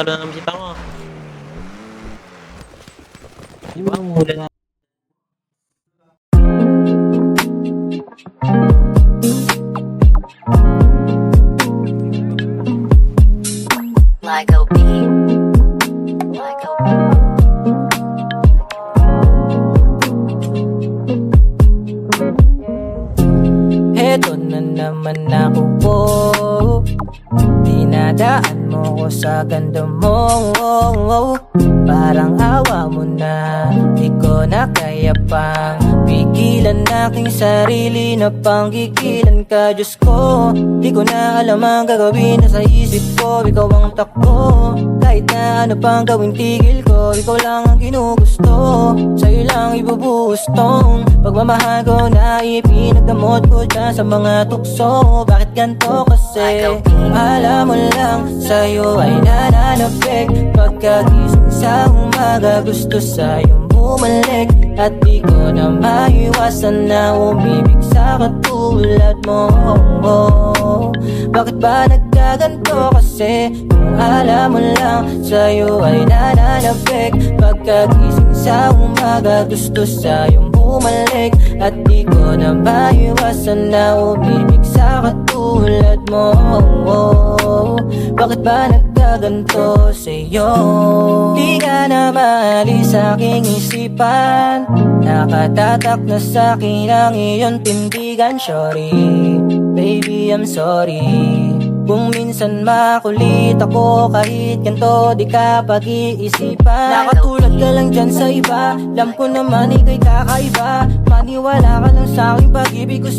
Talo na bisita mo. Di ba muna na? Ligo beat. Ligo beat. Heto na naman ako po. Dinadaan mo ko sa ganda mo. Parang awa mo na, di ko na kaya pang pigilan aking sarili na panggigilan ka. Diyos ko, di ko na alam ang gagawin na sa isip ko. Ikaw ang takbo, kahit na ano pang gawin tigil ko. Ikaw lang ang ginugusto, sa'yo lang ibubuhos tong pagmamahal ko na ipinagdamot ko dyan sa mga tukso. Bakit ganito kasi? Alam mo lang, sa'yo ay nananapik. Pagkagising sa umaga, gusto sa'yong bumalik. At di ko na maiwasan na umibig sa katulad mo. Bakit ba nagkaganto kasi? Kung alam mo lang, sa'yo ay nananapik. Pagkagising sa umaga, gusto sa'yong bumalik. At di ko na maiwasan na umibig sa katulad mo. Bakit ba nagkaganto sa'yo? Di ka na maalis sa aking isipan. Nakatatak na sa'kin ang iyong tindigan. Sorry, baby, I'm sorry. Kung minsan makulit ako, kahit ganito di ka pag-iisipan. Nakatulad ka lang dyan sa iba, alam ko naman ikaw'y kakaiba. Maniwala ka lang sa'king pag-ibig ko